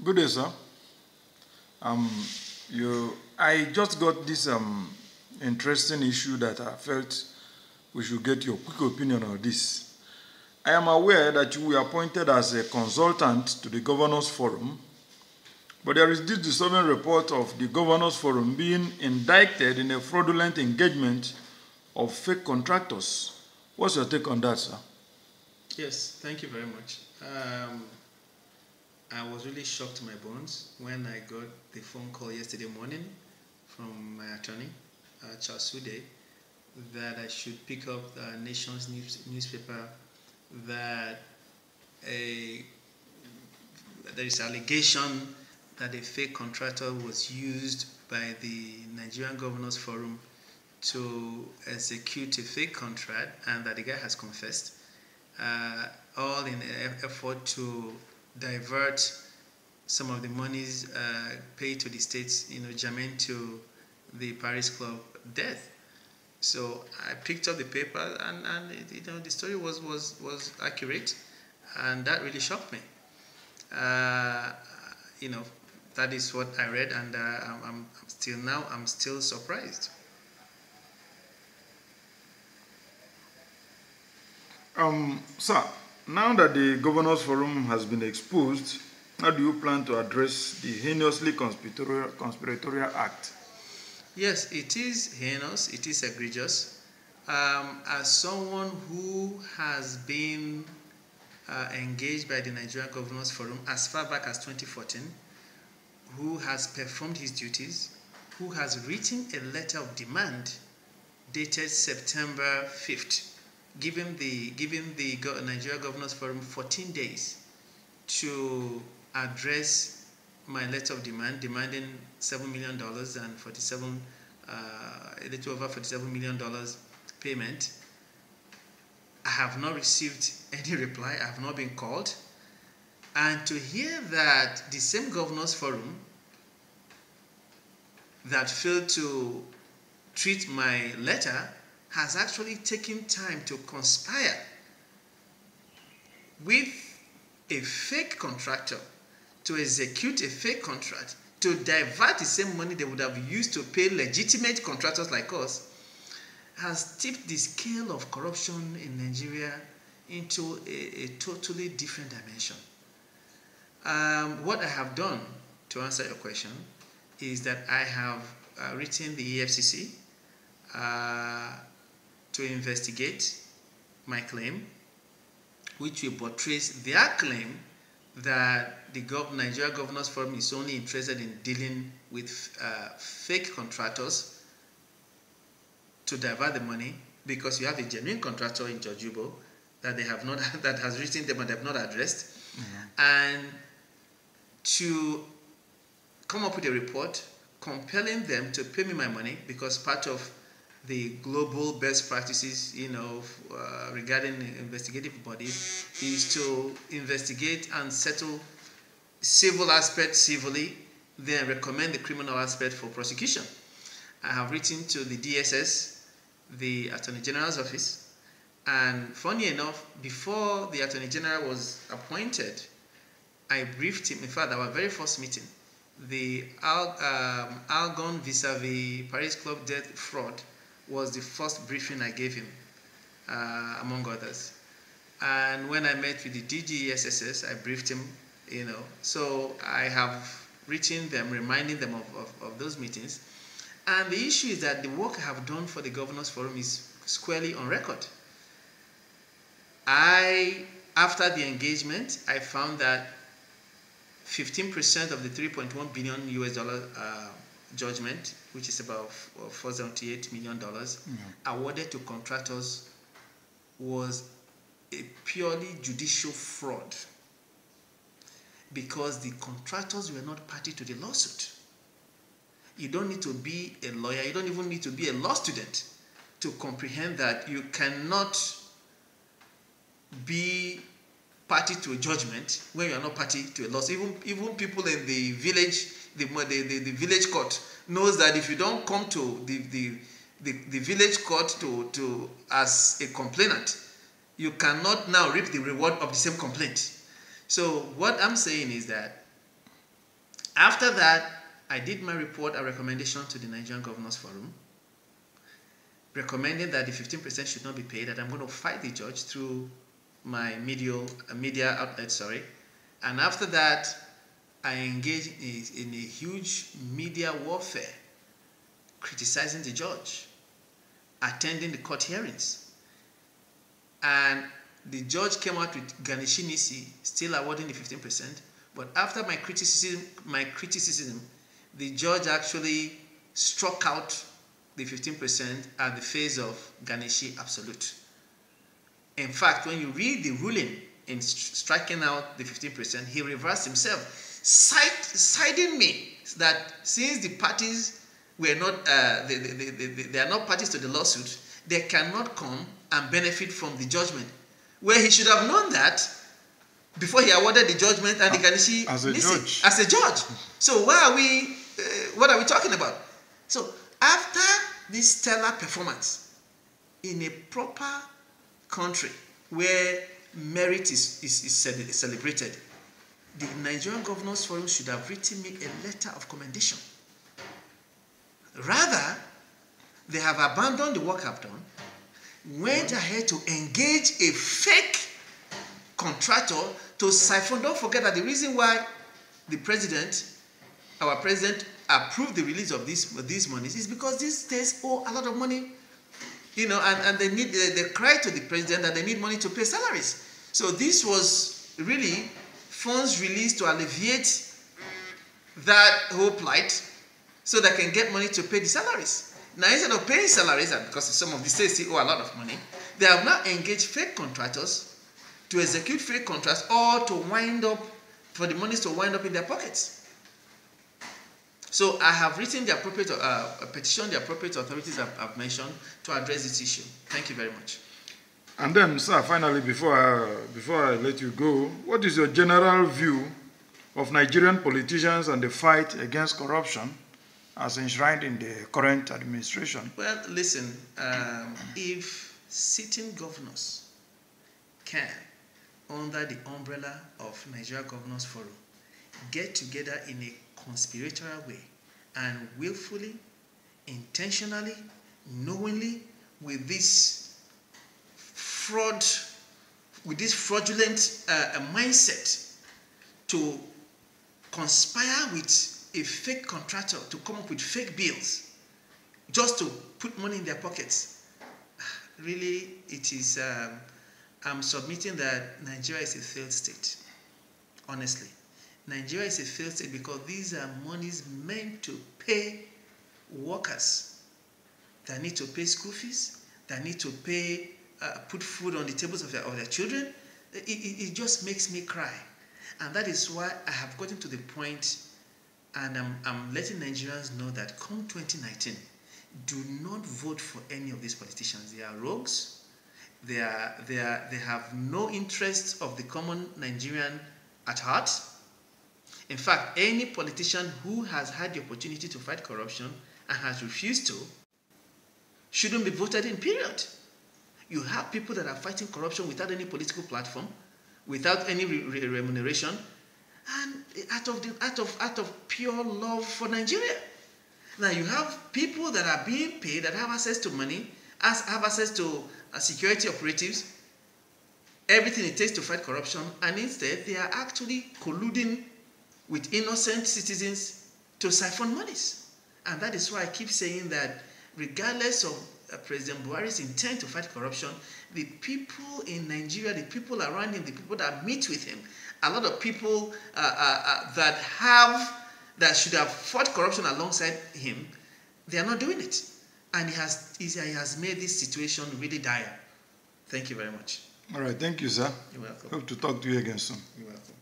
Good day, sir. I just got this interesting issue that I felt we should get your quick opinion on this. I am aware that you were appointed as a consultant to the Governors Forum, but there is this disturbing report of the Governors Forum being indicted in a fraudulent engagement of fake contractors. What's your take on that, sir? Yes, thank you very much. I was really shocked to my bones when I got the phone call yesterday morning from my attorney, Charles Sude, that I should pick up the Nation's newspaper that there is allegation that a fake contractor was used by the Nigerian Governors Forum to execute a fake contract, and that the guy has confessed, all in an effort to divert some of the monies paid to the states, germane to the Paris Club death. So I picked up the paper, and the story was accurate, and that really shocked me. That is what I read, and I'm still surprised. Sir, now that the Governors Forum has been exposed, how do you plan to address the heinously conspiratorial act? Yes, it is heinous, it is egregious. As someone who has been engaged by the Nigerian Governors Forum as far back as 2014, who has performed his duties, who has written a letter of demand dated September 5th, giving the Nigeria Governors Forum 14 days to address my letter of demand, demanding $7 million and a little over $47 million payment. I have not received any reply. I have not been called. And to hear that the same Governors Forum that failed to treat my letter has actually taken time to conspire with a fake contractor to execute a fake contract to divert the same money they would have used to pay legitimate contractors like us, has tipped the scale of corruption in Nigeria into a totally different dimension. What I have done, to answer your question, is that I have written the EFCC to investigate my claim, which will portrays their claim that the Nigeria Governors Forum is only interested in dealing with fake contractors to divert the money, because you have a genuine contractor in Judge Uboh that they have not that has written them and they have not addressed, and to come up with a report compelling them to pay me my money, because part of the global best practices, regarding investigative bodies is to investigate and settle civil aspects civilly, then recommend the criminal aspect for prosecution. I have written to the DSS, the Attorney General's office, and funny enough, before the Attorney General was appointed, I briefed him. In fact, our very first meeting, the Algon vis-a-vis Paris Club death fraud was the first briefing I gave him, among others. And when I met with the DGSSS, I briefed him, So I have written them, reminding them of those meetings. And the issue is that the work I have done for the Governors Forum is squarely on record. After the engagement, I found that 15% of the $3.1 billion US dollar judgment, which is about $478 million, awarded to contractors, was a purely judicial fraud, because the contractors were not party to the lawsuit. You don't need to be a lawyer, you don't even need to be a law student to comprehend that you cannot be party to a judgment when you are not party to a lawsuit. Even people in the village, the village court knows that if you don't come to the village court to as a complainant, you cannot now reap the reward of the same complaint. So what I'm saying is that After that, I did my report, a recommendation to the Nigerian Governors Forum, recommending that the 15% should not be paid, that I'm going to fight the judge through my media outlet, And after that, I engaged in a huge media warfare, criticizing the judge, attending the court hearings. And the judge came out with Ganeshinisi, still awarding the 15%. But after my criticism, the judge actually struck out the 15% at the phase of Ganeshi Absolute. In fact, when you read the ruling in striking out the 15%, he reversed himself, citing me that since the parties were not, they are not parties to the lawsuit, they cannot come and benefit from the judgment. Where he should have known that before he awarded the judgment and the Ganeshi as a judge. As a judge. So why are we, what are we talking about? So after this stellar performance in a proper country where merit is celebrated, the Nigerian Governors Forum should have written me a letter of commendation. Rather, they have abandoned the work I've done, went ahead to engage a fake contractor to siphon. Don't forget that the reason why the president, our president, approved the release of these monies is because these states owe a lot of money, and they cry to the president that they need money to pay salaries. So this was really funds released to alleviate that whole plight so they can get money to pay the salaries. Now, instead of paying salaries, and because some of the states still owe a lot of money, they have now engaged fake contractors to execute fake contracts or to for the monies to wind up in their pockets. So I have written the appropriate petition, the appropriate authorities I've mentioned to address this issue. Thank you very much. And then, sir, finally, before I let you go, what is your general view of Nigerian politicians and the fight against corruption as enshrined in the current administration? Well, listen, if sitting governors can, under the umbrella of Nigeria Governors Forum, get together in a conspiratorial way and willfully, intentionally, knowingly, with this fraudulent mindset to conspire with a fake contractor to come up with fake bills just to put money in their pockets. Really, it is, I'm submitting that Nigeria is a failed state, honestly. Nigeria is a failed state because these are monies meant to pay workers that need to pay school fees, that need to pay, put food on the tables of their children. It just makes me cry. And that is why I have gotten to the point, and I'm letting Nigerians know that come 2019, do not vote for any of these politicians. They are rogues. They have no interest of the common Nigerian at heart. In fact, any politician who has had the opportunity to fight corruption and has refused to shouldn't be voted in, period. You have people that are fighting corruption without any political platform, without any remuneration, and out of pure love for Nigeria. Now you have people that are being paid, that have access to money, have access to security operatives, everything it takes to fight corruption, and instead they are actually colluding with innocent citizens to siphon monies. And that is why I keep saying that regardless of President Buhari's intent to fight corruption, the people in Nigeria, the people around him, the people that meet with him, a lot of people that should have fought corruption alongside him, they are not doing it. And he has made this situation really dire. Thank you very much. All right, thank you, sir. You're welcome. Hope to talk to you again soon. You're welcome.